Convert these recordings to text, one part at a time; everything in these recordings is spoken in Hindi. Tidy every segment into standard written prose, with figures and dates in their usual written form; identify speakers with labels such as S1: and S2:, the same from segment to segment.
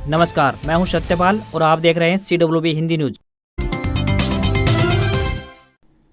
S1: नमस्कार, मैं हूं सत्यपाल और आप देख रहे हैं CWB हिंदी न्यूज।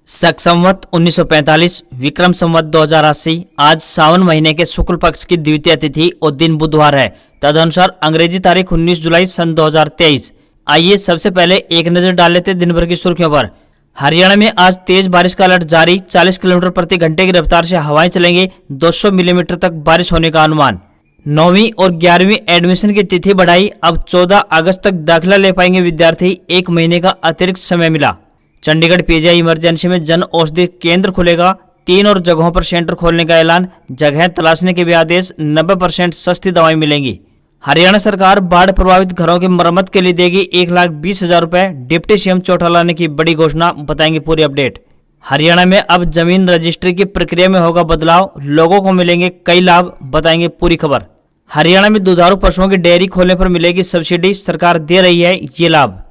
S1: शक संवत 1945 विक्रम संवत 2080 आज सावन महीने के शुक्ल पक्ष की द्वितीय तिथि और दिन बुधवार है। तदनुसार अंग्रेजी तारीख 19 जुलाई सन 2023। आइए सबसे पहले एक नजर डाल लेते दिन भर की सुर्खियों पर। हरियाणा में आज तेज बारिश का अलर्ट जारी। 40 किलोमीटर प्रति घंटे की रफ्तार से हवाएं चलेंगी। 200 मिलीमीटर तक बारिश होने का अनुमान। 9वीं और 11वीं एडमिशन की तिथि बढ़ाई। अब 14 अगस्त तक दाखिला ले पाएंगे विद्यार्थी। 1 महीने का अतिरिक्त समय मिला। चंडीगढ़ पीजीआई इमरजेंसी में जन औषधि केंद्र खुलेगा। 3 और जगहों पर सेंटर खोलने का ऐलान। जगह तलाशने के भी आदेश। 90% सस्ती दवाएं मिलेंगी। हरियाणा सरकार बाढ़ प्रभावित घरों की मरम्मत के लिए देगी 1,20,000 रुपए। डिप्टी सीएम चौटाला ने की बड़ी घोषणा। बताएंगे पूरी अपडेट। हरियाणा में अब जमीन रजिस्ट्री की प्रक्रिया में होगा बदलाव। लोगों को मिलेंगे कई लाभ। बताएंगे पूरी खबर। हरियाणा में दुधारू पशुओं की डेयरी खोलने पर मिलेगी सब्सिडी। सरकार दे रही है ये लाभ।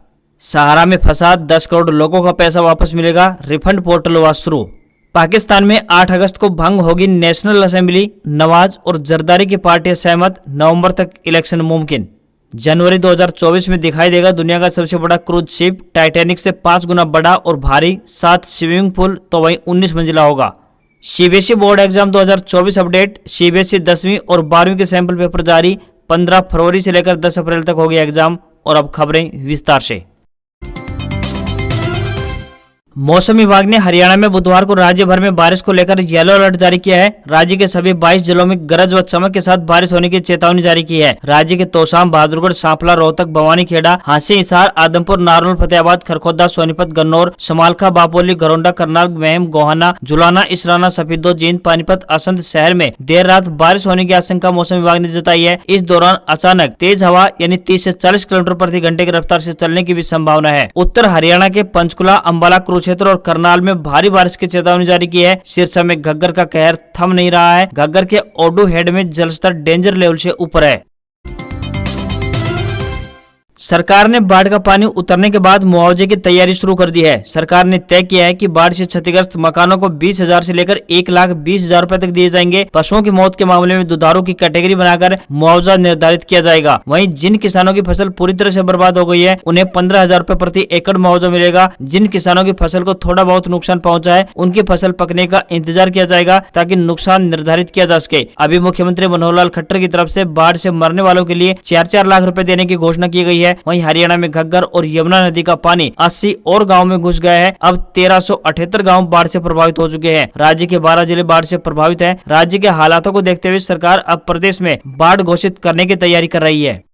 S1: सहारा में फंसा 10 करोड़ लोगों का पैसा वापस मिलेगा। रिफंड पोर्टल हुआ शुरू। पाकिस्तान में 8 अगस्त को भंग होगी नेशनल असेंबली। नवाज और जरदारी की पार्टियां सहमत। नवंबर तक इलेक्शन मुमकिन। जनवरी 2024 में दिखाई देगा दुनिया का सबसे बड़ा क्रूज शिप। टाइटैनिक से 5 गुना बड़ा और भारी। 7 स्विमिंग पूल तो वहीं 19 मंजिला होगा। CBSE board exam 2024 update. CBSE 10वीं और 12वीं के सैंपल पेपर जारी। 15 फरवरी से लेकर 10 अप्रैल तक होगी एग्जाम। और अब खबरें विस्तार से। मौसम विभाग ने हरियाणा में बुधवार को राज्य भर में बारिश को लेकर येलो अलर्ट जारी किया है। राज्य के सभी 22 जिलों में गरज व चमक के साथ बारिश होने की चेतावनी जारी की है। राज्य के तोशाम, बहादुरगढ़, सांपला, रोहतक, भवानी, खेड़ा, हांसी, हिसार, आदमपुर, नारनौल, फतेहाबाद, खरखोदा, सोनीपत, गन्नौर, समालखा, बापोली, घरौंडा, करनाल, महम, गोहाना, जुलाना, इसराना, सफीदो, जींद, पानीपत, असंध शहर में देर रात बारिश होने की आशंका मौसम विभाग ने जताई है। इस दौरान अचानक तेज हवा यानी 30 से 40 किलोमीटर प्रति घंटे की रफ्तार से चलने की भी संभावना है। उत्तर हरियाणा के पंचकुला, अंबाला, कुरुक्षेत्र और करनाल में भारी बारिश की चेतावनी जारी की है। सिरसा में घग्गर का कहर थम नहीं रहा है। घग्गर के ओडू हेड में जलस्तर डेंजर लेवल से ऊपर है। सरकार ने बाढ़ का पानी उतरने के बाद मुआवजे की तैयारी शुरू कर दी है। सरकार ने तय किया है कि बाढ़ से क्षतिग्रस्त मकानों को 20,000 से लेकर 1,20,000 रुपए तक दिए जाएंगे। पशुओं की मौत के मामले में दुधारू की कैटेगरी बनाकर मुआवजा निर्धारित किया जाएगा। वहीं जिन किसानों की फसल पूरी तरह से बर्बाद हो गई है उन्हें 15,000 रुपए प्रति एकड़ मुआवजा मिलेगा। जिन किसानों की फसल को थोड़ा बहुत नुकसान पहुंचा है उनकी फसल पकने का इंतजार किया जाएगा ताकि नुकसान निर्धारित किया जा सके। अभी मुख्यमंत्री मनोहर लाल खट्टर की तरफ से बाढ़ से मरने वालों के लिए 4-4 लाख रुपए देने की घोषणा की गई है। वहीं हरियाणा में घग्गर और यमुना नदी का पानी 80 और गांव में घुस गया है। अब 1378 गांव बाढ़ से प्रभावित हो चुके हैं। राज्य के 12 जिले बाढ़ से प्रभावित हैं। राज्य के हालातों को देखते हुए सरकार अब प्रदेश में बाढ़ घोषित करने की तैयारी कर रही है।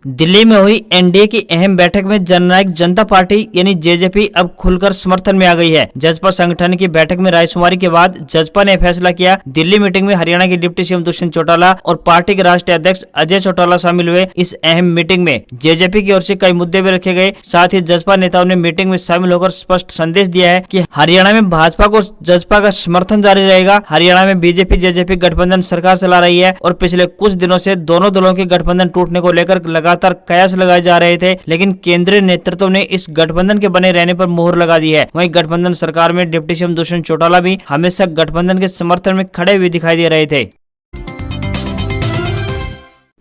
S1: दिल्ली में हुई एनडीए की अहम बैठक में जननायक जनता पार्टी यानी जेजेपी अब खुलकर समर्थन में आ गई है। जजपा संगठन की बैठक में रायशुमारी के बाद जजपा ने फैसला किया। दिल्ली मीटिंग में हरियाणा के डिप्टी सीएम दुष्यंत चौटाला और पार्टी के राष्ट्रीय अध्यक्ष अजय चौटाला शामिल हुए। इस अहम मीटिंग में जेजेपी की ओर से कई मुद्दे भी रखे गए। साथ ही जजपा नेताओं ने मीटिंग में शामिल होकर स्पष्ट संदेश दिया है कि हरियाणा में भाजपा को जजपा का समर्थन जारी रहेगा। हरियाणा में बीजेपी जेजेपी गठबंधन सरकार चला रही है और पिछले कुछ दिनों से दोनों दलों के गठबंधन टूटने को लेकर लगातार कयास लगाए जा रहे थे, लेकिन केंद्रीय नेतृत्व ने इस गठबंधन के बने रहने पर मोहर लगा दी है। वहीं गठबंधन सरकार में डिप्टी सीएम दुष्यंत चौटाला भी हमेशा गठबंधन के समर्थन में खड़े हुए दिखाई दे रहे थे।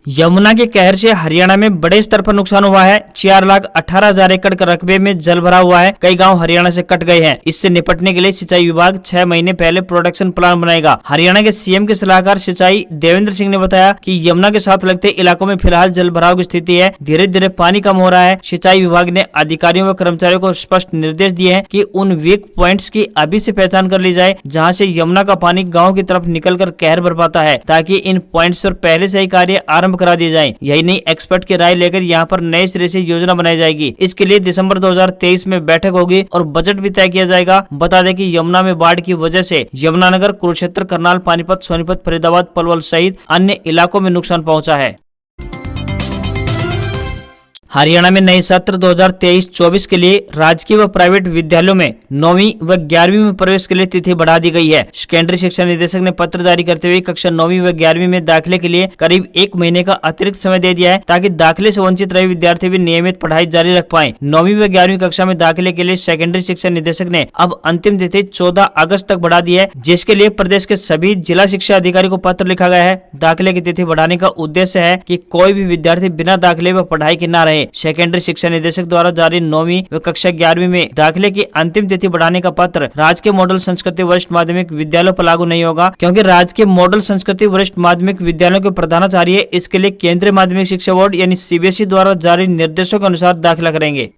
S1: यमुना के कहर से हरियाणा में बड़े स्तर पर नुकसान हुआ है। 4,18,000 एकड़ का रकबे में जल भरा हुआ है। कई गांव हरियाणा से कट गए हैं। इससे निपटने के लिए सिंचाई विभाग 6 महीने पहले प्रोडक्शन प्लान बनाएगा। हरियाणा के सीएम के सलाहकार सिंचाई देवेंद्र सिंह ने बताया कि यमुना के साथ लगते इलाकों में फिलहाल जल भराव की स्थिति है। धीरे धीरे पानी कम हो रहा है। सिंचाई विभाग ने अधिकारियों व कर्मचारियों को स्पष्ट निर्देश दिए हैं कि उन वीक पॉइंट्स की अभी से पहचान कर ली जाए जहाँ से यमुना का पानी गाँव की तरफ निकल कर कहर भर पाता है, ताकि इन पॉइंट्स पर पहले से ही कार्य आरम्भ करा दिए जाएं। यही नहीं, एक्सपर्ट की राय लेकर यहां पर नए सिरे से योजना बनाई जाएगी। इसके लिए दिसंबर 2023 में बैठक होगी और बजट भी तय किया जाएगा। बता दें कि यमुना में बाढ़ की वजह से यमुनानगर, कुरुक्षेत्र, करनाल, पानीपत, सोनीपत, फरीदाबाद, पलवल सहित अन्य इलाकों में नुकसान पहुंचा है। हरियाणा में नए सत्र 2023-24 के लिए राजकीय व प्राइवेट विद्यालयों में 9वीं व 11वीं में प्रवेश के लिए तिथि बढ़ा दी गई है। केंद्रीय शिक्षा निदेशक ने पत्र जारी करते हुए कक्षा 9वीं व 11वीं में दाखिले के लिए करीब 1 महीने का अतिरिक्त समय दे दिया है, ताकि दाखिले से वंचित रहे विद्यार्थी भी नियमित पढ़ाई जारी रख पाए। 9वीं व 11वीं कक्षा में दाखिले के लिए सेकेंडरी शिक्षा निदेशक ने अब अंतिम तिथि 14 अगस्त तक बढ़ा दी है, जिसके लिए प्रदेश के सभी जिला शिक्षा अधिकारी को पत्र लिखा गया है। दाखिले की तिथि बढ़ाने का उद्देश्य है कि कोई भी विद्यार्थी बिना दाखिले व पढ़ाई के न रहे। सेकेंडरी शिक्षा निदेशक द्वारा जारी 9वीं व कक्षा 11वीं में दाखिले की अंतिम तिथि बढ़ाने का पत्र राजकीय मॉडल संस्कृति वरिष्ठ माध्यमिक विद्यालयों पर लागू नहीं होगा, क्योंकि राजकीय मॉडल संस्कृति वरिष्ठ माध्यमिक विद्यालयों के प्रधानाचार्य इसके लिए केंद्रीय माध्यमिक शिक्षा बोर्ड यानी CBSE द्वारा जारी निर्देशों के अनुसार दाखिला करेंगे।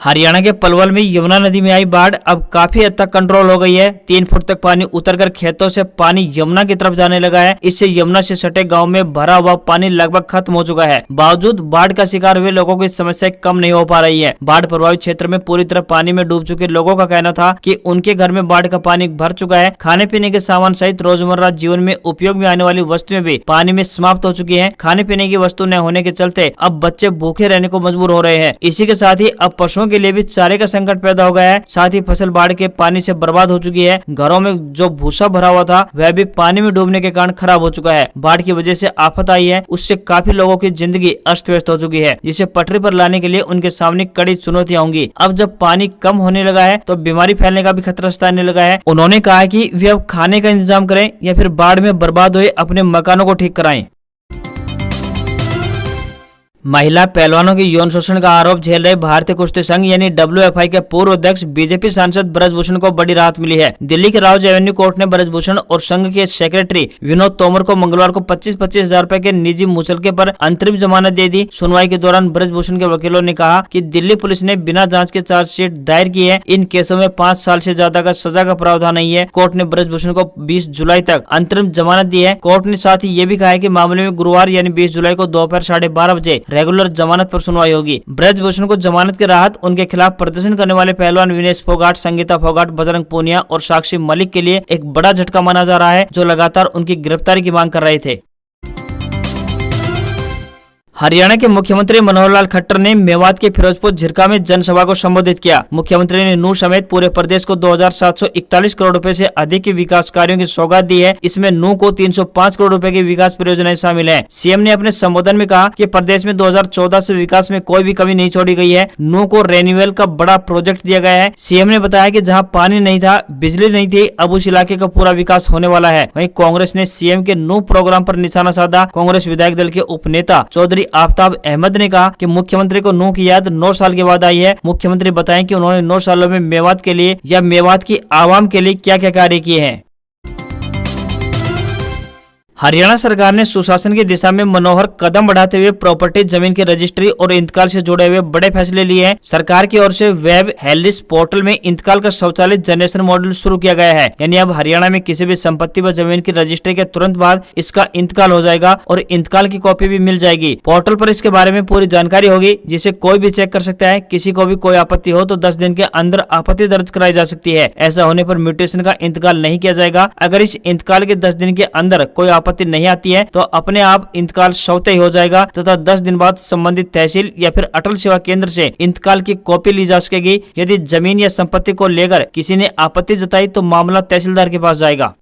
S1: हरियाणा के पलवल में यमुना नदी में आई बाढ़ अब काफी हद तक कंट्रोल हो गई है। 3 फुट तक पानी उतरकर खेतों से पानी यमुना की तरफ जाने लगा है। इससे यमुना से सटे गांव में भरा हुआ पानी लगभग खत्म हो चुका है। बावजूद बाढ़ का शिकार हुए लोगों की समस्या कम नहीं हो पा रही है। बाढ़ प्रभावित क्षेत्र में पूरी तरह पानी में डूब चुके लोगों का कहना था कि उनके घर में बाढ़ का पानी भर चुका है। खाने पीने के सामान सहित रोजमर्रा जीवन में उपयोग में आने वाली वस्तुएं भी पानी में समाप्त हो चुकी है। खाने पीने की वस्तु न होने के चलते अब बच्चे भूखे रहने को मजबूर हो रहे हैं। इसी के साथ ही अब पशुओं के लिए भी चारे का संकट पैदा हो गया है। साथ ही फसल बाढ़ के पानी से बर्बाद हो चुकी है। घरों में जो भूसा भरा हुआ था वह भी पानी में डूबने के कारण खराब हो चुका है। बाढ़ की वजह से आफत आई है, उससे काफी लोगों की जिंदगी अस्त व्यस्त हो चुकी है, जिसे पटरी पर लाने के लिए उनके सामने कड़ी चुनौतियां होंगी। अब जब पानी कम होने लगा है तो बीमारी फैलने का भी खतरा सताने लगा है। उन्होंने कहा कि वे अब खाने का इंतजाम करें या फिर बाढ़ में बर्बाद हुए अपने मकानों को ठीक कराएं। महिला पहलवानों के यौन शोषण का आरोप झेल रहे भारतीय कुश्ती संघ यानी WFI के पूर्व अध्यक्ष बीजेपी सांसद ब्रजभूषण को बड़ी राहत मिली है। दिल्ली के राउज एवेन्यू कोर्ट ने ब्रजभूषण और संघ के सेक्रेटरी विनोद तोमर को मंगलवार को 25-25 हजार रुपए के निजी मुचलके पर अंतरिम जमानत दे दी। सुनवाई के दौरान ब्रजभूषण के वकीलों ने कहा कि दिल्ली पुलिस ने बिना जांच के चार्जशीट दायर की है। इन केसों में 5 साल से ज्यादा का सजा का प्रावधान नहीं है। कोर्ट ने ब्रजभूषण को 20 जुलाई तक अंतरिम जमानत दी है। कोर्ट ने साथ ही ये भी कहा है कि मामले में गुरुवार यानी 20 जुलाई को दोपहर 12:30 बजे रेगुलर जमानत पर सुनवाई होगी। ब्रजभूषण को जमानत की राहत उनके खिलाफ प्रदर्शन करने वाले पहलवान विनेश फोगाट, संगीता फोगाट, बजरंग पूनिया और साक्षी मलिक के लिए एक बड़ा झटका माना जा रहा है, जो लगातार उनकी गिरफ्तारी की मांग कर रहे थे। हरियाणा के मुख्यमंत्री मनोहर लाल खट्टर ने मेवात के फिरोजपुर झिरका में जनसभा को संबोधित किया। मुख्यमंत्री ने नूह समेत पूरे प्रदेश को 2741 करोड़ रुपए से अधिक के विकास कार्यों की सौगात दी है। इसमें नूह को 305 करोड़ रुपए की विकास परियोजनाएं शामिल हैं। सीएम ने अपने संबोधन में कहा कि प्रदेश में 2014 से विकास में कोई भी कमी नहीं छोड़ी गई है। नूह को रेन्यूअल का बड़ा प्रोजेक्ट दिया गया है। सीएम ने बताया कि जहाँ पानी नहीं था, बिजली नहीं थी, अब उस इलाके का पूरा विकास होने वाला है। वहीं कांग्रेस ने सीएम के नूह प्रोग्राम पर निशाना साधा। कांग्रेस विधायक दल के उपनेता चौधरी आफ्ताब अहमद ने कहा कि मुख्यमंत्री को नूह की याद 9 साल के बाद आई है। मुख्यमंत्री बताएं कि उन्होंने 9 सालों में मेवात के लिए या मेवात की आवाम के लिए क्या क्या कार्य किए हैं। हरियाणा सरकार ने सुशासन की दिशा में मनोहर कदम बढ़ाते हुए प्रॉपर्टी, जमीन की रजिस्ट्री और इंतकाल से जुड़े हुए बड़े फैसले लिए हैं। सरकार की ओर से वेब हेल्थ पोर्टल में इंतकाल का स्वचालित जनरेशन मॉडल शुरू किया गया है। यानी अब हरियाणा में किसी भी संपत्ति व जमीन की रजिस्ट्री के तुरंत बाद इसका इंतकाल हो जाएगा और इंतकाल की कॉपी भी मिल जाएगी। पोर्टल पर इसके बारे में पूरी जानकारी होगी, जिसे कोई भी चेक कर सकता है। किसी को भी कोई आपत्ति हो तो 10 दिन के अंदर आपत्ति दर्ज कराई जा सकती है। ऐसा होने पर म्यूटेशन का इंतकाल नहीं किया जाएगा। अगर इस इंतकाल के 10 दिन के अंदर कोई आपत्ति नहीं आती है तो अपने आप इंतकाल स्वतः ही हो जाएगा तथा 10 दिन बाद संबंधित तहसील या फिर अटल सेवा केंद्र से इंतकाल की कॉपी ली जा सकेगी। यदि जमीन या संपत्ति को लेकर किसी ने आपत्ति जताई तो मामला तहसीलदार के पास जाएगा।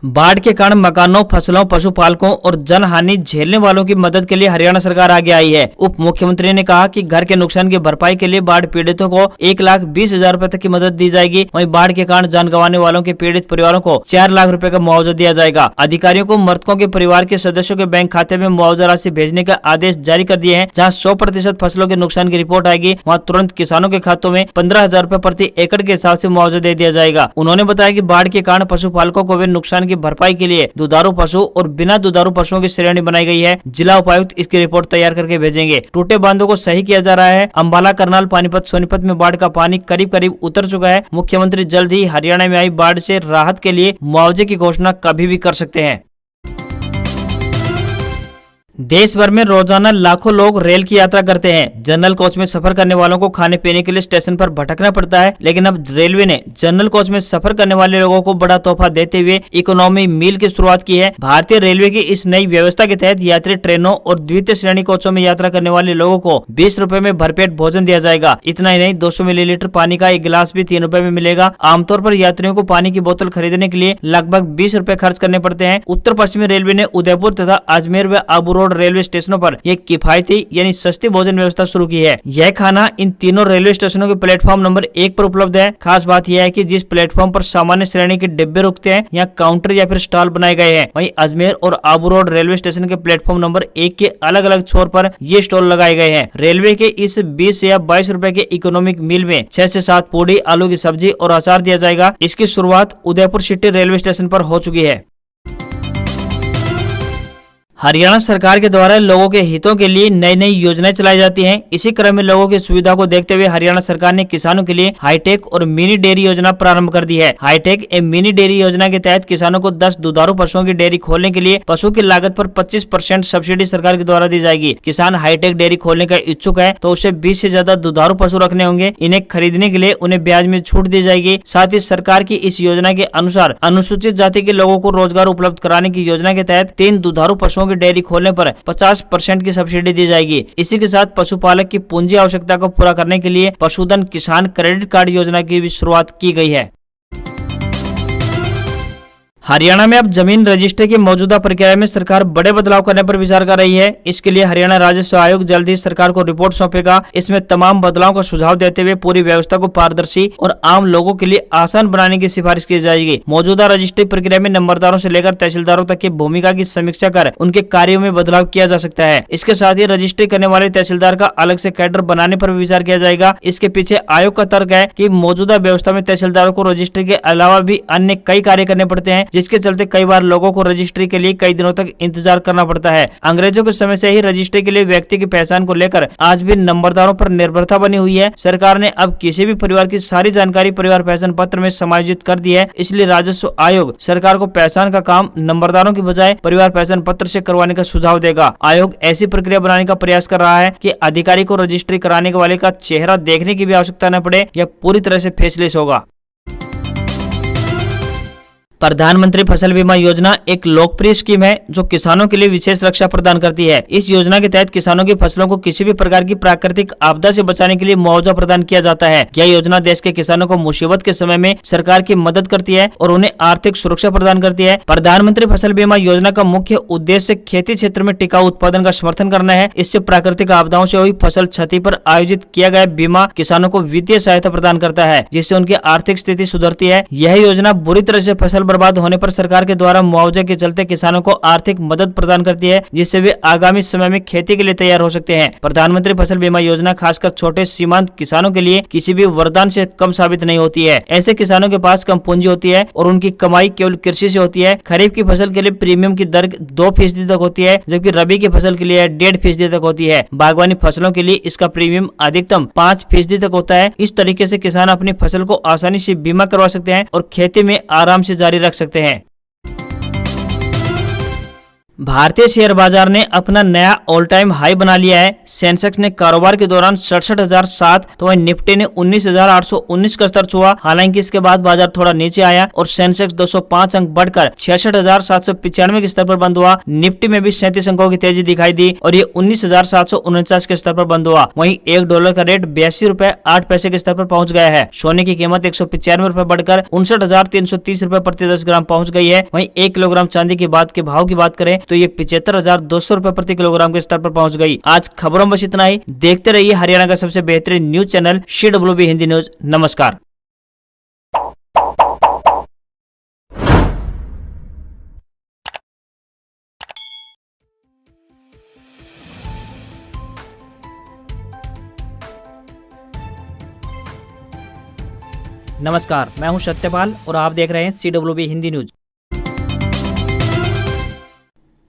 S1: बाढ़ के कारण मकानों, फसलों, पशुपालकों और जन हानि झेलने वालों की मदद के लिए हरियाणा सरकार आगे आई है। उप मुख्यमंत्री ने कहा कि घर के नुकसान की भरपाई के लिए बाढ़ पीड़ितों को 1,20,000 रुपए तक की मदद दी जाएगी। वहीं बाढ़ के कारण जान गंवाने वालों के पीड़ित परिवारों को 4 लाख रुपए का मुआवजा दिया जाएगा। अधिकारियों को मृतकों के परिवार के सदस्यों के बैंक खाते में मुआवजा राशि भेजने का आदेश जारी कर दिए हैं। जहाँ 100% फसलों के नुकसान की रिपोर्ट आएगी, वहाँ तुरंत किसानों के खातों में 15,000 रुपए प्रति एकड़ के हिसाब से मुआवजा दे दिया जाएगा। उन्होंने बताया कि बाढ़ के कारण पशुपालकों को हुए नुकसान की भरपाई के लिए दुधारू पशु और बिना दुधारू पशुओं की श्रेणी बनाई गई है। जिला उपायुक्त इसकी रिपोर्ट तैयार करके भेजेंगे। टूटे बांधों को सही किया जा रहा है। अंबाला, करनाल, पानीपत, सोनीपत में बाढ़ का पानी करीब करीब उतर चुका है। मुख्यमंत्री जल्द ही हरियाणा में आई बाढ़ से राहत के लिए मुआवजे की घोषणा कभी भी कर सकते हैं। देश भर में रोजाना लाखों लोग रेल की यात्रा करते हैं। जनरल कोच में सफर करने वालों को खाने पीने के लिए स्टेशन पर भटकना पड़ता है, लेकिन अब रेलवे ने जनरल कोच में सफर करने वाले लोगों को बड़ा तोहफा देते हुए इकोनॉमी मील की शुरुआत की है। भारतीय रेलवे की इस नई व्यवस्था के तहत यात्री ट्रेनों और द्वितीय श्रेणी कोचों में यात्रा करने वाले लोगों को 20 रुपए में भरपेट भोजन दिया जाएगा। इतना ही नहीं, 200 मिलीलीटर पानी का एक गिलास भी 3 रुपए में मिलेगा। आमतौर पर यात्रियों को पानी की बोतल खरीदने के लिए लगभग 20 रुपए खर्च करने पड़ते हैं। उत्तर पश्चिमी रेलवे ने उदयपुर तथा अजमेर व आबू रोड रेलवे स्टेशनों पर एक किफायती यानी सस्ती भोजन व्यवस्था शुरू की है। यह खाना इन तीनों रेलवे स्टेशनों के प्लेटफॉर्म नंबर 1 पर उपलब्ध है। खास बात यह है कि जिस प्लेटफॉर्म पर सामान्य श्रेणी के डिब्बे रुकते हैं, यहाँ काउंटर या फिर स्टॉल बनाए गए हैं। वहीं अजमेर और आबू रोड रेलवे स्टेशन के प्लेटफॉर्म नंबर 1 के अलग अलग छोर पर ये स्टॉल लगाए गए हैं। रेलवे के इस 20 या 22 रुपए के इकोनॉमिक मील में 6 से 7 पूड़ी, आलू की सब्जी और अचार दिया जाएगा। इसकी शुरुआत उदयपुर सिटी रेलवे स्टेशन पर हो चुकी है। हरियाणा सरकार के द्वारा लोगों के हितों के लिए नई नई योजनाएं चलाई जाती हैं। इसी क्रम में लोगों की सुविधा को देखते हुए हरियाणा सरकार ने किसानों के लिए हाईटेक और मिनी डेयरी योजना प्रारंभ कर दी है। हाईटेक एवं मिनी डेयरी योजना के तहत किसानों को 10 दुधारू पशुओं की डेयरी खोलने के लिए पशु की लागत पर 25% सब्सिडी सरकार के द्वारा दी जाएगी। किसान हाईटेक डेयरी खोलने का इच्छुक है तो उसे 20 से ज्यादा दुधारू पशु रखने होंगे। इन्हें खरीदने के लिए उन्हें ब्याज में छूट दी जाएगी। साथ ही सरकार की इस योजना के अनुसार अनुसूचित जाति के लोगों को रोजगार उपलब्ध कराने की योजना के तहत 3 दुधारू पशुओं की डेयरी खोलने पर 50% की सब्सिडी दी जाएगी। इसी के साथ पशुपालक की पूंजी आवश्यकता को पूरा करने के लिए पशुधन किसान क्रेडिट कार्ड योजना की भी शुरुआत की गई है। हरियाणा में अब जमीन रजिस्ट्री की मौजूदा प्रक्रिया में सरकार बड़े बदलाव करने पर विचार कर रही है। इसके लिए हरियाणा राजस्व आयोग जल्द ही सरकार को रिपोर्ट सौंपेगा। इसमें तमाम बदलाव का सुझाव देते हुए पूरी व्यवस्था को पारदर्शी और आम लोगों के लिए आसान बनाने की सिफारिश की जाएगी। मौजूदा रजिस्ट्री प्रक्रिया में नंबरदारों से लेकर तहसीलदारों तक की भूमिका की समीक्षा कर उनके कार्यों में बदलाव किया जा सकता है। इसके साथ ही रजिस्ट्री करने वाले तहसीलदार का अलग से कैडर बनाने पर विचार किया जाएगा। इसके पीछे आयोग का तर्क है कि मौजूदा व्यवस्था में तहसीलदारों को रजिस्ट्री के अलावा भी अन्य कई कार्य करने पड़ते हैं, जिसके चलते कई बार लोगों को रजिस्ट्री के लिए कई दिनों तक इंतजार करना पड़ता है। अंग्रेजों के समय से ही रजिस्ट्री के लिए व्यक्ति की पहचान को लेकर आज भी नंबरदारों पर निर्भरता बनी हुई है। सरकार ने अब किसी भी परिवार की सारी जानकारी परिवार पहचान पत्र में समायोजित कर दी है। इसलिए राजस्व आयोग सरकार को पहचान का काम नंबरदारों की बजाय परिवार पहचान पत्र से करवाने का सुझाव देगा। आयोग ऐसी प्रक्रिया बनाने का प्रयास कर रहा है कि अधिकारी को रजिस्ट्री कराने वाले का चेहरा देखने की भी आवश्यकता न पड़े। यह पूरी तरह से फेसलेस होगा। प्रधानमंत्री फसल बीमा योजना एक लोकप्रिय स्कीम है जो किसानों के लिए विशेष रक्षा प्रदान करती है। इस योजना के तहत किसानों की फसलों को किसी भी प्रकार की प्राकृतिक आपदा से बचाने के लिए मुआवजा प्रदान किया जाता है। यह योजना देश के किसानों को मुसीबत के समय में सरकार की मदद करती है और उन्हें आर्थिक सुरक्षा प्रदान करती है। प्रधानमंत्री फसल बीमा योजना का मुख्य उद्देश्य खेती क्षेत्र में टिकाऊ उत्पादन का समर्थन करना है। इससे प्राकृतिक आपदाओं से हुई फसल क्षति पर आयोजित किया गया बीमा किसानों को वित्तीय सहायता प्रदान करता है, जिससे उनकी आर्थिक स्थिति सुधरती है। यह योजना बुरी तरह से फसल बर्बाद होने पर सरकार के द्वारा मुआवजे के चलते किसानों को आर्थिक मदद प्रदान करती है, जिससे वे आगामी समय में खेती के लिए तैयार हो सकते हैं। प्रधानमंत्री फसल बीमा योजना खासकर छोटे सीमांत किसानों के लिए किसी भी वरदान से कम साबित नहीं होती है। ऐसे किसानों के पास कम पूंजी होती है और उनकी कमाई केवल कृषि से होती है। खरीफ की फसल के लिए प्रीमियम की दर 2% तक होती है, जबकि रबी की फसल के लिए 1.5% तक होती है। बागवानी फसलों के लिए इसका प्रीमियम अधिकतम 5% तक होता है। इस तरीके से किसान अपनी फसल को आसानी से बीमा करवा सकते हैं और खेती में आराम से जारी रख सकते हैं। भारतीय शेयर बाजार ने अपना नया ऑल टाइम हाई बना लिया है। सेंसेक्स ने कारोबार के दौरान 67,007 तो वहीं निफ्टी ने 19,819 का स्तर छुआ। हालांकि इसके बाद बाजार थोड़ा नीचे आया और सेंसेक्स 205 अंक बढ़कर 66,795 के स्तर पर बंद हुआ। निफ्टी में भी 37 अंकों की तेजी दिखाई दी और ये 19,749 के स्तर पर बंद हुआ। वहीं $1 का रेट 82 रुपए 8 पैसे के स्तर पर पहुंच गया है। सोने की कीमत 195 रुपए बढ़कर 59,330 रुपए प्रति 10 ग्राम पहुंच गई है। वहीं 1 किलोग्राम चांदी के भाव की बात करें तो ये 75,200 रुपए प्रति किलोग्राम के स्तर पर पहुंच गई। आज खबरों में बस इतना ही। देखते रहिए हरियाणा का सबसे बेहतरीन news channel CWB Hindi news. नमस्कार। नमस्कार, मैं हूं सत्यपाल और आप देख रहे हैं CWB हिंदी न्यूज।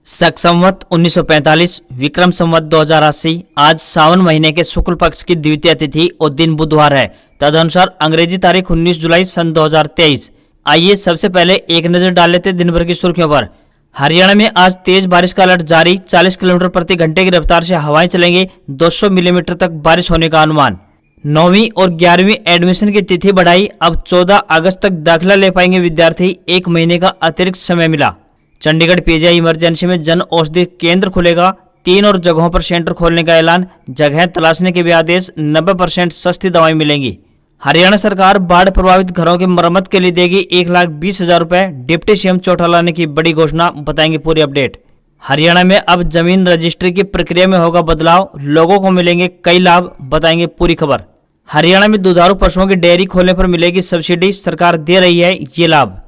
S1: शक संवत 1945 विक्रम संवत 2080 आज सावन महीने के शुक्ल पक्ष की द्वितीय तिथि और दिन बुधवार है। तदनुसार अंग्रेजी तारीख 19 जुलाई सन 2023। आइए सबसे पहले एक नजर डाल लेते दिन भर की सुर्खियों पर। हरियाणा में आज तेज बारिश का अलर्ट जारी, 40 किलोमीटर प्रति घंटे की रफ्तार से हवाएं चलेंगी, 200 मिलीमीटर तक बारिश होने का अनुमान। 9वीं और 11वीं एडमिशन की तिथि बढ़ाई, अब 14 अगस्त तक दाखिला ले पाएंगे विद्यार्थी, 1 महीने का अतिरिक्त समय मिला। चंडीगढ़ पीजीआई इमरजेंसी में जन औषधि केंद्र खुलेगा, 3 और जगहों पर सेंटर खोलने का ऐलान, जगह तलाशने के भी आदेश, 90% सस्ती दवाएं मिलेंगी। हरियाणा सरकार बाढ़ प्रभावित घरों की मरम्मत के लिए देगी 1,20,000 रुपए, डिप्टी सीएम चौटाला ने की बड़ी घोषणा, बताएंगे पूरी अपडेट। हरियाणा में अब जमीन रजिस्ट्री की प्रक्रिया में होगा बदलाव, लोगों को मिलेंगे कई लाभ, बताएंगे पूरी खबर। हरियाणा में दुधारू पशुओं की डेयरी खोलने पर मिलेगी सब्सिडी, सरकार दे रही है ये लाभ।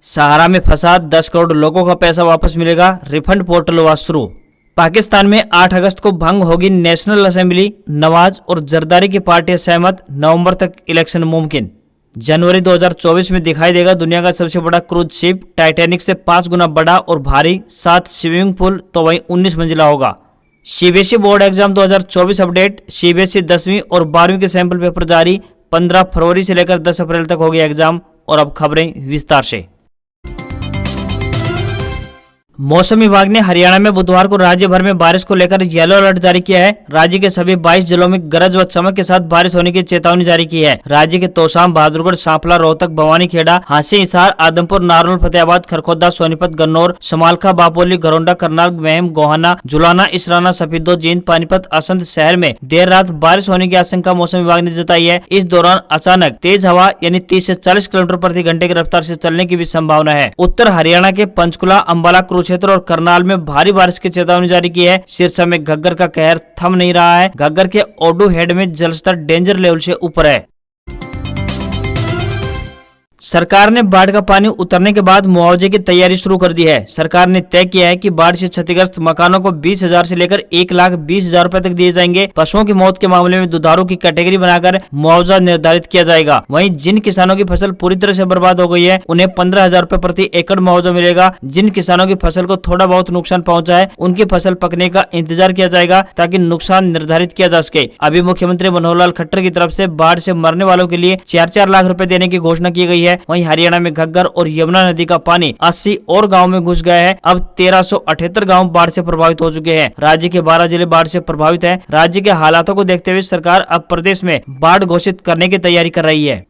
S1: सहारा में फंसा 10 करोड़ लोगों का पैसा वापस मिलेगा, रिफंड पोर्टल हुआ शुरू। पाकिस्तान में 8 अगस्त को भंग होगी नेशनल असेंबली, नवाज और जरदारी की पार्टियां सहमत, नवंबर तक इलेक्शन मुमकिन। जनवरी 2024 में दिखाई देगा दुनिया का सबसे बड़ा क्रूज शिप, टाइटैनिक से 5 गुना बड़ा और भारी, 7 स्विमिंग पूल तो वहीं 19 मंजिला होगा। CBSE board exam 2024 update, CBSE 10वीं और 12वीं के सैंपल पेपर जारी, 15 फरवरी से लेकर 10 अप्रैल तक होगी एग्जाम। और अब खबरें विस्तार से। मौसम विभाग ने हरियाणा में बुधवार को राज्य भर में बारिश को लेकर येलो अलर्ट जारी किया है। राज्य के सभी 22 जिलों में गरज व चमक के साथ बारिश होने की चेतावनी जारी की है। राज्य के तोशाम, बहादुरगढ़, सांपला, रोहतक, भवानीखेड़ा, हांसी, हिसार, आदमपुर, नारनौल, फतेहाबाद, खरखोदा, सोनीपत, गन्नौर, समालखा, बापोली, घरौंडा, करनाल, महम, गोहाना, जुलाना, इसराना, सफीदो, जींद, पानीपत, असंध शहर में देर रात बारिश होने की आशंका मौसम विभाग ने जताई है। इस दौरान अचानक तेज हवा यानी 30 से 40 किलोमीटर प्रति घंटे की रफ्तार से चलने की भी संभावना है। उत्तर हरियाणा के पंचकुला, अंबाला, कुरुक्षेत्र और करनाल में भारी बारिश की चेतावनी जारी की है। सिरसा में घग्गर का कहर थम नहीं रहा है, घग्गर के ओडू हेड में जलस्तर डेंजर लेवल से ऊपर है। सरकार ने बाढ़ का पानी उतरने के बाद मुआवजे की तैयारी शुरू कर दी है। सरकार ने तय किया है कि बाढ़ से क्षतिग्रस्त मकानों को 20,000 से लेकर 1,20,000 रुपए तक दिए जाएंगे। पशुओं की मौत के मामले में दुधारू की कैटेगरी बनाकर मुआवजा निर्धारित किया जाएगा। वहीं जिन किसानों की फसल पूरी तरह से बर्बाद हो गई है उन्हें 15,000 रुपए प्रति एकड़ मुआवजा मिलेगा। जिन किसानों की फसल को थोड़ा बहुत नुकसान पहुंचा है उनकी फसल पकने का इंतजार किया जाएगा ताकि नुकसान निर्धारित किया जा सके। अभी मुख्यमंत्री मनोहर लाल खट्टर की तरफ से बाढ़ से मरने वालों के लिए 4-4 लाख रुपए देने की घोषणा की गई है। वहीं हरियाणा में घग्गर और यमुना नदी का पानी 80 और गांव में घुस गया है। अब 1378 गांव बाढ़ से प्रभावित हो चुके हैं। राज्य के 12 जिले बाढ़ से प्रभावित हैं। राज्य के हालातों को देखते हुए सरकार अब प्रदेश में बाढ़ घोषित करने की तैयारी कर रही है।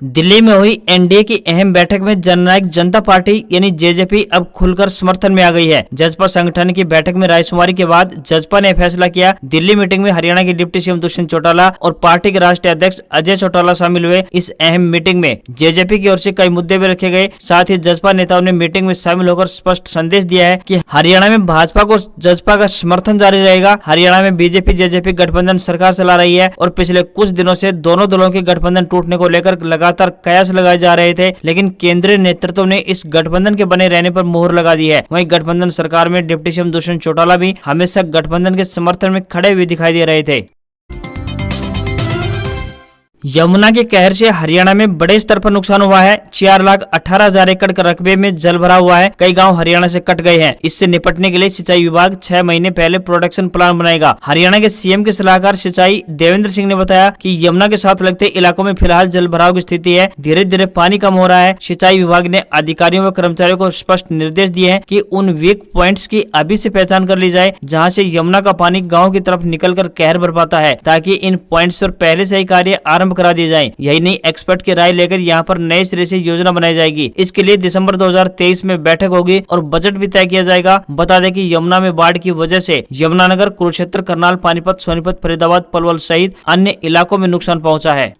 S1: दिल्ली में हुई एनडीए की अहम बैठक में जननायक जनता पार्टी यानी जेजेपी अब खुलकर समर्थन में आ गई है। जजपा संगठन की बैठक में रायशुमारी के बाद जजपा ने फैसला किया। दिल्ली मीटिंग में हरियाणा के डिप्टी सीएम दुष्यंत चौटाला और पार्टी के राष्ट्रीय अध्यक्ष अजय चौटाला शामिल हुए। इस अहम मीटिंग में जेजेपी की ओर से कई मुद्दे भी रखे गए। साथ ही जजपा नेताओं ने मीटिंग में शामिल होकर स्पष्ट संदेश दिया है कि हरियाणा में भाजपा को जजपा का समर्थन जारी रहेगा। हरियाणा में बीजेपी जेजेपी गठबंधन सरकार चला रही है और पिछले कुछ दिनों से दोनों दलों के गठबंधन टूटने को लेकर लगातार कयास लगाए जा रहे थे, लेकिन केंद्रीय नेतृत्व ने इस गठबंधन के बने रहने पर मोहर लगा दी है। वहीं गठबंधन सरकार में डिप्टी सीएम दुष्यंत चौटाला भी हमेशा गठबंधन के समर्थन में खड़े हुए दिखाई दे रहे थे। यमुना के कहर से हरियाणा में बड़े स्तर पर नुकसान हुआ है। 4,18,000 एकड़ का रकबे में जल भरा हुआ है। कई गांव हरियाणा से कट गए हैं। इससे निपटने के लिए सिंचाई विभाग 6 महीने पहले प्रोडक्शन प्लान बनाएगा। हरियाणा के सीएम के सलाहकार सिंचाई देवेंद्र सिंह ने बताया कि यमुना के साथ लगते इलाकों में फिलहाल जल भराव की स्थिति है। धीरे धीरे पानी कम हो रहा है। सिंचाई विभाग ने अधिकारियों व कर्मचारियों को स्पष्ट निर्देश दिए हैं कि उन वीक पॉइंट्स की अभी से पहचान कर ली जाए जहाँ से यमुना का पानी गाँव की तरफ निकल कर कहर भर पाता है, ताकि इन पॉइंट्स पर पहले से ही कार्य आरंभ करा दिए जाएं। यही नहीं, एक्सपर्ट की राय लेकर यहां पर नए सिरे से योजना बनाई जाएगी। इसके लिए दिसंबर 2023 में बैठक होगी और बजट भी तय किया जाएगा। बता दें कि यमुना में बाढ़ की वजह से यमुनानगर, कुरुक्षेत्र, करनाल, पानीपत, सोनीपत, फरीदाबाद, पलवल सहित अन्य इलाकों में नुकसान पहुंचा है।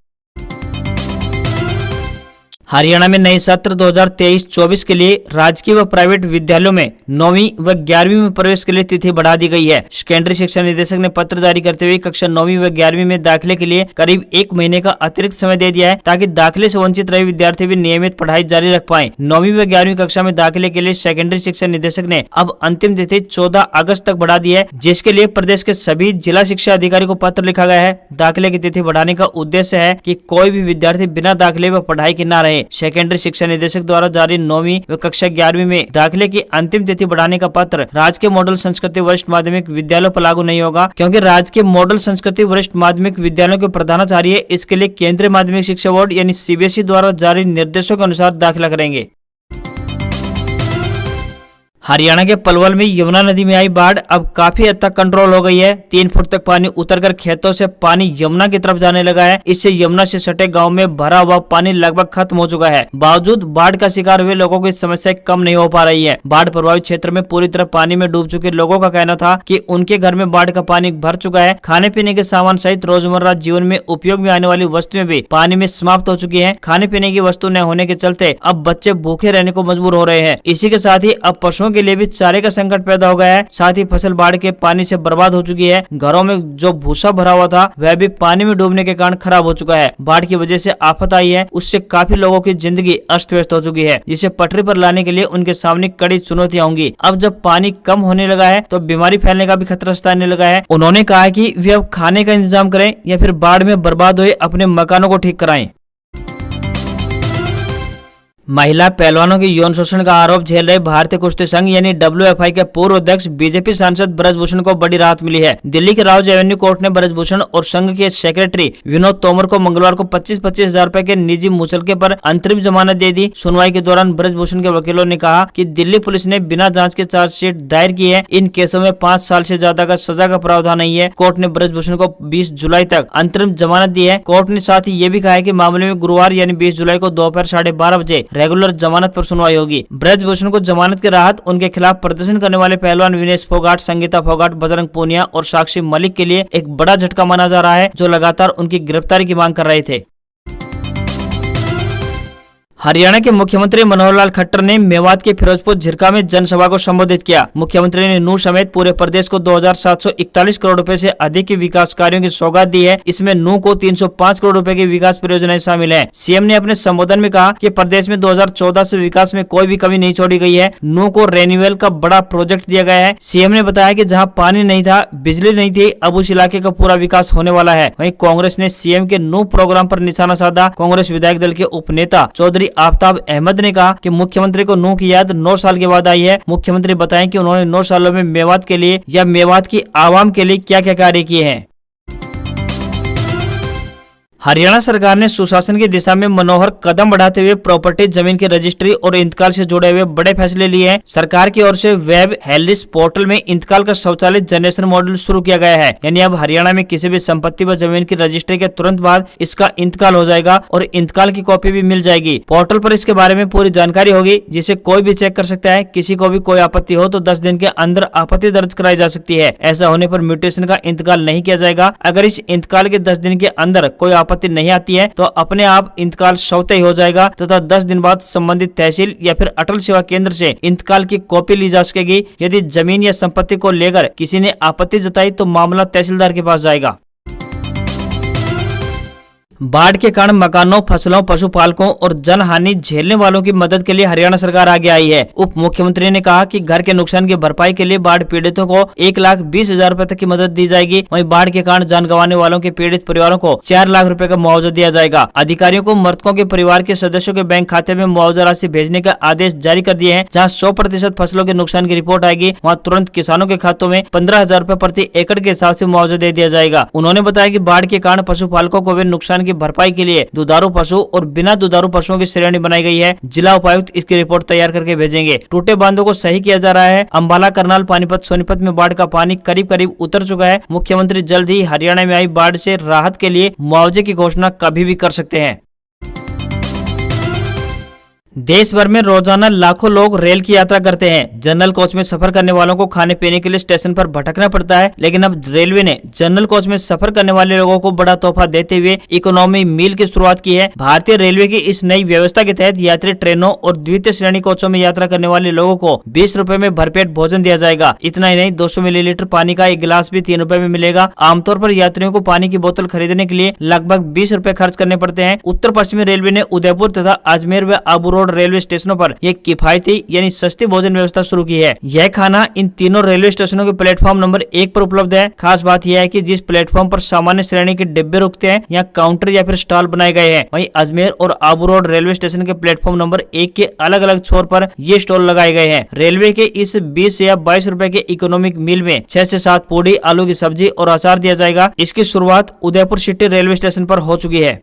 S1: हरियाणा में नए सत्र 2023-24 के लिए राजकीय व प्राइवेट विद्यालयों में 9वीं व 11वीं में प्रवेश के लिए तिथि बढ़ा दी गई है। सेकेंडरी शिक्षा निदेशक ने पत्र जारी करते हुए कक्षा 9वीं व 11वीं में दाखिले के लिए करीब 1 महीने का अतिरिक्त समय दे दिया है, ताकि दाखिले से वंचित रहे विद्यार्थी भी नियमित पढ़ाई जारी रख पाए। 9वीं व 11वीं कक्षा में दाखिले के लिए सेकेंडरी शिक्षा निदेशक ने अब अंतिम तिथि 14 अगस्त तक बढ़ा दी है, जिसके लिए प्रदेश के सभी जिला शिक्षा अधिकारी को पत्र लिखा गया है। दाखिले की तिथि बढ़ाने का उद्देश्य है कि कोई भी विद्यार्थी बिना दाखिले व पढ़ाई के न रहे। सेकेंडरी शिक्षा निदेशक द्वारा जारी 9वीं व कक्षा 11वीं में दाखिले की अंतिम तिथि बढ़ाने का पत्र राजकीय मॉडल संस्कृति वरिष्ठ माध्यमिक विद्यालयों पर लागू नहीं होगा, क्योंकि राजकीय मॉडल संस्कृति वरिष्ठ माध्यमिक विद्यालयों के प्रधानाचार्य इसके लिए केंद्रीय माध्यमिक शिक्षा बोर्ड यानी सीबीएसई द्वारा जारी निर्देशों के अनुसार दाखिला करेंगे। हरियाणा के पलवल में यमुना नदी में आई बाढ़ अब काफी हद तक कंट्रोल हो गई है। 3 फुट तक पानी उतरकर खेतों से पानी यमुना की तरफ जाने लगा है। इससे यमुना से सटे गांव में भरा हुआ पानी लगभग खत्म हो चुका है। बावजूद बाढ़ का शिकार हुए लोगों की समस्या कम नहीं हो पा रही है। बाढ़ प्रभावित क्षेत्र में पूरी तरह पानी में डूब चुके लोगों का कहना था कि उनके घर में बाढ़ का पानी भर चुका है। खाने पीने के सामान सहित रोजमर्रा जीवन में उपयोग में आने वाली वस्तुएं भी पानी में समाप्त हो चुकी है। खाने पीने की वस्तु न होने के चलते अब बच्चे भूखे रहने को मजबूर हो रहे हैं। इसी के साथ ही अब पशुओं के लिए भी चारे का संकट पैदा हो गया है। साथ ही फसल बाढ़ के पानी से बर्बाद हो चुकी है। घरों में जो भूसा भरा हुआ था वह भी पानी में डूबने के कारण खराब हो चुका है। बाढ़ की वजह से आफत आई है, उससे काफी लोगों की जिंदगी अस्त व्यस्त हो चुकी है, जिसे पटरी पर लाने के लिए उनके सामने कड़ी चुनौतियां होंगी। अब जब पानी कम होने लगा है तो बीमारी फैलने का भी खतरा सताने लगा है। उन्होंने कहा कि वे अब खाने का इंतजाम करें या फिर बाढ़ में बर्बाद हुए अपने मकानों को ठीक कराएं। महिला पहलवानों के यौन शोषण का आरोप झेल रहे भारतीय कुश्ती संघ यानी WFI के पूर्व अध्यक्ष बीजेपी सांसद ब्रजभूषण को बड़ी राहत मिली है। दिल्ली के राउज एवेन्यू कोर्ट ने ब्रजभूषण और संघ के सेक्रेटरी विनोद तोमर को मंगलवार को 25-25 हजार रुपए के निजी मुचलके पर अंतरिम जमानत दे दी। सुनवाई के दौरान ब्रजभूषण के वकीलों ने कहा कि दिल्ली पुलिस ने बिना जाँच के चार्जशीट दायर की है। इन केसों में 5 साल से ज्यादा का सजा का प्रावधान नहीं है। कोर्ट ने ब्रजभूषण को 20 जुलाई तक अंतरिम जमानत दी है। कोर्ट ने साथ ही ये भी कहा है कि मामले में गुरुवार यानी 20 जुलाई को दोपहर 12:30 बजे रेगुलर जमानत पर सुनवाई होगी। ब्रजभूषण को जमानत के राहत उनके खिलाफ प्रदर्शन करने वाले पहलवान विनेश फोगाट, संगीता फोगाट, बजरंग पूनिया और साक्षी मलिक के लिए एक बड़ा झटका माना जा रहा है, जो लगातार उनकी गिरफ्तारी की मांग कर रहे थे। हरियाणा के मुख्यमंत्री मनोहर लाल खट्टर ने मेवात के फिरोजपुर झिरका में जनसभा को संबोधित किया। मुख्यमंत्री ने नूंह समेत पूरे प्रदेश को 2741 करोड़ रुपए से अधिक के विकास कार्यों की सौगात दी है। इसमें नूंह को 305 करोड़ रुपए की विकास परियोजनाएं शामिल हैं। सीएम ने अपने संबोधन में कहा कि प्रदेश में 2014 से विकास में कोई भी कमी नहीं छोड़ी गई है। नूंह को रेन्यूअल का बड़ा प्रोजेक्ट दिया गया है। सीएम ने बताया कि जहाँ पानी नहीं था, बिजली नहीं थी, अब उस इलाके का पूरा विकास होने वाला है। वहीं कांग्रेस ने सीएम के नूंह प्रोग्राम पर निशाना साधा। कांग्रेस विधायक दल के उपनेता चौधरी आफ्ताब अहमद ने कहा कि मुख्यमंत्री को नूंह की याद 9 साल के बाद आई है। मुख्यमंत्री बताएं कि उन्होंने 9 सालों में मेवात के लिए या मेवात की आवाम के लिए क्या क्या कार्य किए हैं। हरियाणा सरकार ने सुशासन की दिशा में मनोहर कदम बढ़ाते हुए प्रॉपर्टी, जमीन की रजिस्ट्री और इंतकाल से जुड़े हुए बड़े फैसले लिए हैं। सरकार की ओर से वेब हेल्थ पोर्टल में इंतकाल का स्वचालित जनरेशन मॉडल शुरू किया गया है। यानी अब हरियाणा में किसी भी संपत्ति व जमीन की रजिस्ट्री के तुरंत बाद इसका इंतकाल हो जाएगा और इंतकाल की कॉपी भी मिल जाएगी। पोर्टल पर इसके बारे में पूरी जानकारी होगी, जिसे कोई भी चेक कर सकता है। किसी को भी कोई आपत्ति हो तो 10 दिन के अंदर आपत्ति दर्ज कराई जा सकती है। ऐसा होने पर म्यूटेशन का इंतकाल नहीं किया जाएगा। अगर इस इंतकाल के 10 दिन के अंदर कोई आपत्ति नहीं आती है तो अपने आप इंतकाल स्वतः ही हो जाएगा तथा 10 दिन बाद संबंधित तहसील या फिर अटल सेवा केंद्र से इंतकाल की कॉपी ली जा सकेगी। यदि जमीन या संपत्ति को लेकर किसी ने आपत्ति जताई तो मामला तहसीलदार के पास जाएगा। बाढ़ के कारण मकानों, फसलों, पशुपालकों और जन हानि झेलने वालों की मदद के लिए हरियाणा सरकार आगे आई है। उप मुख्यमंत्री ने कहा कि घर के नुकसान की भरपाई के लिए बाढ़ पीड़ितों को 1,20,000 रुपए तक की मदद दी जाएगी। वहीं बाढ़ के कारण जान गंवाने वालों के पीड़ित परिवारों को 4 लाख रुपए का मुआवजा दिया जाएगा। अधिकारियों को मृतकों के परिवार के सदस्यों के बैंक खाते में मुआवजा राशि भेजने का आदेश जारी कर दिए हैं। जहाँ 100% फसलों के नुकसान की रिपोर्ट आएगी, वहाँ तुरंत किसानों के खातों में 15,000 रुपए प्रति एकड़ के हिसाब से मुआवजा दे दिया जाएगा। उन्होंने बताया कि बाढ़ के कारण पशुपालकों को हुए नुकसान की भरपाई के लिए दुधारू पशु और बिना दुधारू पशुओं की श्रेणी बनाई गई है। जिला उपायुक्त इसकी रिपोर्ट तैयार करके भेजेंगे। टूटे बांधों को सही किया जा रहा है। अंबाला, करनाल, पानीपत, सोनीपत में बाढ़ का पानी करीब करीब उतर चुका है। मुख्यमंत्री जल्द ही हरियाणा में आई बाढ़ से राहत के लिए मुआवजे की घोषणा कभी भी कर सकते हैं। देश भर में रोजाना लाखों लोग रेल की यात्रा करते हैं। जनरल कोच में सफर करने वालों को खाने पीने के लिए स्टेशन पर भटकना पड़ता है, लेकिन अब रेलवे ने जनरल कोच में सफर करने वाले लोगों को बड़ा तोहफा देते हुए इकोनॉमी मील की शुरुआत की है। भारतीय रेलवे की इस नई व्यवस्था के तहत यात्री ट्रेनों और द्वितीय श्रेणी कोचों में यात्रा करने वाले लोगों को 20 रुपए में भरपेट भोजन दिया जाएगा। इतना ही नहीं, 200 मिलीलीटर पानी का एक गिलास भी 3 रुपए में मिलेगा। आमतौर पर यात्रियों को पानी की बोतल खरीदने के लिए लगभग 20 रुपए खर्च करने पड़ते हैं। उत्तर पश्चिमी रेलवे ने उदयपुर तथा अजमेर व आबू रोड रेलवे स्टेशनों पर एक किफायती यानी सस्ती भोजन व्यवस्था शुरू की है। यह खाना इन तीनों रेलवे स्टेशनों के प्लेटफॉर्म नंबर 1 पर उपलब्ध है। खास बात यह है कि जिस प्लेटफॉर्म पर सामान्य श्रेणी के डिब्बे रुकते हैं, यहाँ काउंटर या फिर स्टॉल बनाए गए हैं। वहीं अजमेर और आबू रोड रेलवे स्टेशन के प्लेटफॉर्म नंबर 1 के अलग अलग छोर पर ये स्टॉल लगाए गए हैं। रेलवे के इस 20 या 22 रुपए के इकोनॉमिक मील में 6 से 7 पूड़ी, आलू की सब्जी और अचार दिया जाएगा। इसकी शुरुआत उदयपुर सिटी रेलवे स्टेशन पर हो चुकी है।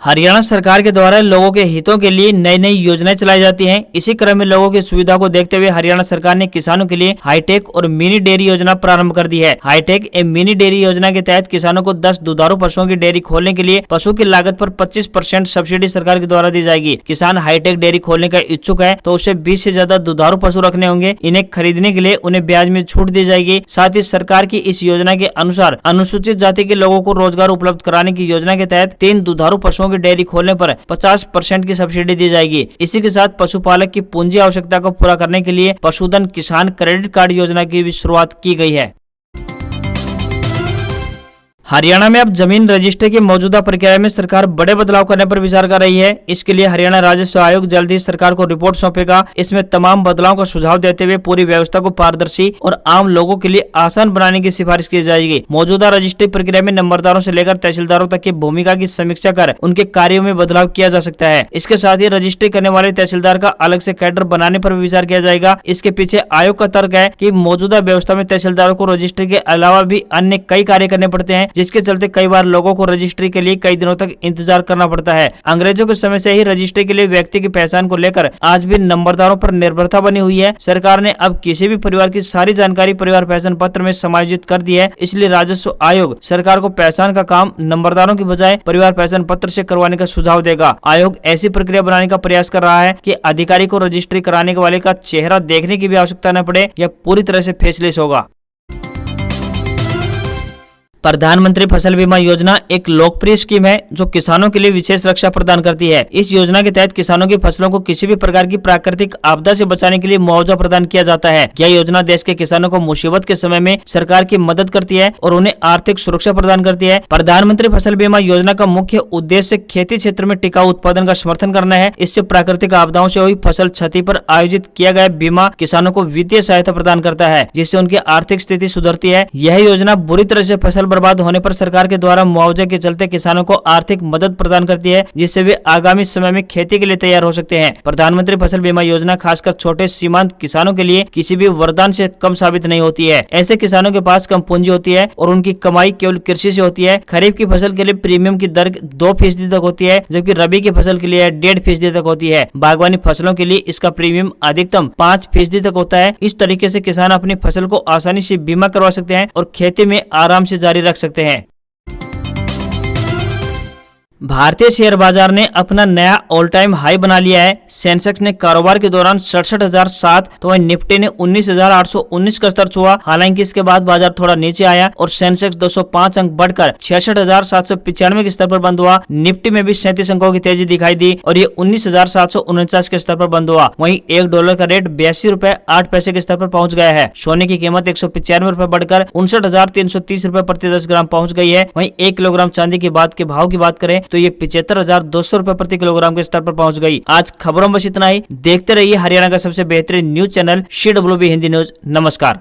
S1: हरियाणा सरकार के द्वारा लोगों के हितों के लिए नई नई योजनाएं चलाई जाती हैं। इसी क्रम में लोगों की सुविधा को देखते हुए हरियाणा सरकार ने किसानों के लिए हाईटेक और मिनी डेयरी योजना प्रारंभ कर दी है। हाईटेक एवं मिनी डेयरी योजना के तहत किसानों को 10 दुधारू पशुओं की डेयरी खोलने के लिए पशु की लागत पर 25% सब्सिडी सरकार के द्वारा दी जाएगी। किसान हाईटेक डेयरी खोलने का इच्छुक है तो उसे 20 से ज्यादा दुधारू पशु रखने होंगे। इन्हें खरीदने के लिए उन्हें ब्याज में छूट दी जाएगी। साथ ही सरकार की इस योजना के अनुसार अनुसूचित जाति के लोगों को रोजगार उपलब्ध कराने की योजना के तहत 3 दुधारू पशुओं की डेयरी खोलने पर 50% की सब्सिडी दी जाएगी। इसी के साथ पशुपालक की पूंजी आवश्यकता को पूरा करने के लिए पशुधन किसान क्रेडिट कार्ड योजना की भी शुरुआत की गई है। हरियाणा में अब जमीन रजिस्ट्री की मौजूदा प्रक्रिया में सरकार बड़े बदलाव करने पर विचार कर रही है। इसके लिए हरियाणा राजस्व आयोग जल्द ही सरकार को रिपोर्ट सौंपेगा। इसमें तमाम बदलाव का सुझाव देते हुए पूरी व्यवस्था को पारदर्शी और आम लोगों के लिए आसान बनाने की सिफारिश की जाएगी। मौजूदा रजिस्ट्री प्रक्रिया में नंबरदारों से लेकर तहसीलदारों तक की भूमिका की समीक्षा कर उनके कार्यों में बदलाव किया जा सकता है। इसके साथ ही रजिस्ट्री करने वाले तहसीलदार का अलग से कैडर बनाने पर विचार किया जाएगा। इसके पीछे आयोग का तर्क है कि मौजूदा व्यवस्था में तहसीलदारों को रजिस्ट्री के अलावा भी अन्य कई कार्य करने पड़ते हैं, जिसके चलते कई बार लोगों को रजिस्ट्री के लिए कई दिनों तक इंतजार करना पड़ता है। अंग्रेजों के समय से ही रजिस्ट्री के लिए व्यक्ति की पहचान को लेकर आज भी नंबरदारों पर निर्भरता बनी हुई है। सरकार ने अब किसी भी परिवार की सारी जानकारी परिवार पहचान पत्र में समायोजित कर दी है। इसलिए राजस्व आयोग सरकार को पहचान का काम नंबरदारों की बजाय परिवार पहचान पत्र से करवाने का सुझाव देगा। आयोग ऐसी प्रक्रिया बनाने का प्रयास कर रहा है कि अधिकारी को रजिस्ट्री कराने वाले का चेहरा देखने की भी आवश्यकता न पड़े। यह पूरी तरह से फेसलेस होगा। प्रधानमंत्री फसल बीमा योजना एक लोकप्रिय स्कीम है जो किसानों के लिए विशेष रक्षा प्रदान करती है। इस योजना के तहत किसानों की फसलों को किसी भी प्रकार की प्राकृतिक आपदा से बचाने के लिए मुआवजा प्रदान किया जाता है। यह योजना देश के किसानों को मुसीबत के समय में सरकार की मदद करती है और उन्हें आर्थिक सुरक्षा प्रदान करती है। प्रधानमंत्री फसल बीमा योजना का मुख्य उद्देश्य खेती क्षेत्र में टिकाऊ उत्पादन का समर्थन करना है। इससे प्राकृतिक आपदाओं से हुई फसल क्षति पर आयोजित किया गया बीमा किसानों को वित्तीय सहायता प्रदान करता है, जिससे उनकी आर्थिक स्थिति सुधरती है। यह योजना बुरी तरह से फसल बर्बाद होने पर सरकार के द्वारा मुआवजे के चलते किसानों को आर्थिक मदद प्रदान करती है, जिससे वे आगामी समय में खेती के लिए तैयार हो सकते हैं। प्रधानमंत्री फसल बीमा योजना खासकर छोटे सीमांत किसानों के लिए किसी भी वरदान से कम साबित नहीं होती है। ऐसे किसानों के पास कम पूंजी होती है और उनकी कमाई केवल कृषि से होती है। खरीफ की फसल के लिए प्रीमियम की दर 2% तक होती है, जबकि रबी की फसल के लिए 1.5% तक होती है। बागवानी फसलों के लिए इसका प्रीमियम अधिकतम 5% तक होता है। इस तरीके से किसान अपनी फसल को आसानी से बीमा करवा सकते हैं और खेती में आराम से जारी रख सकते हैं। भारतीय शेयर बाजार ने अपना नया ऑल टाइम हाई बना लिया है। सेंसेक्स ने कारोबार के दौरान 67,007 तो वहीं निफ्टी ने 19,819 का स्तर छुआ। हालांकि इसके बाद बाजार थोड़ा नीचे आया और सेंसेक्स 205 अंक बढ़कर 66,795 के स्तर पर बंद हुआ। निफ्टी में भी 37 अंकों की तेजी दिखाई दी और ये 19,749 के स्तर पर बंद हुआ। वहीं $1 का रेट 82 रुपए 8 पैसे के स्तर पर पहुंच गया है। सोने की कीमत 195 रुपए बढ़कर 59,330 रुपए प्रति 10 ग्राम पहुंच गई है। वहीं 1 किलोग्राम चांदी के भाव की बात करें तो ये 75,200 रुपए प्रति किलोग्राम के स्तर पर पहुंच गई। आज खबरों में बस इतना ही। देखते रहिए हरियाणा का सबसे बेहतरीन news channel CWB Hindi news. नमस्कार।